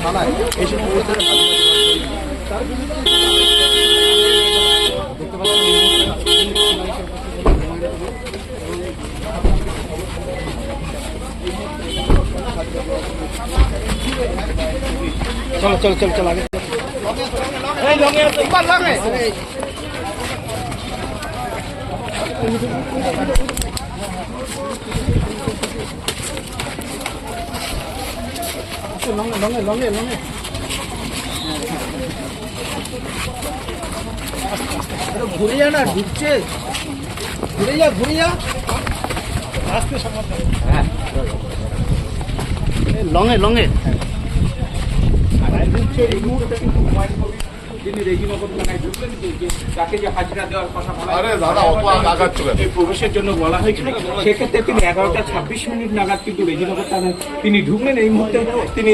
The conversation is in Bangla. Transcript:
থানায় এসে দেখতে চলো চলো চলো চলো আগে লঙ্গে লঙ্গে লঙ্গে ঘুরে যা না ঢুকছে ঘুরে যা আসতে সমস্যা হ্যাঁ লঙ্গে লঙ্গে প্রবেশের জন্য বলা হয়েছিল, সেক্ষেত্রে তিনি 11টা 26 মিনিট নাগাদ কিন্তু রেজিনগর থানায় তিনি ঢুকলেন। এই মুহূর্তে তিনি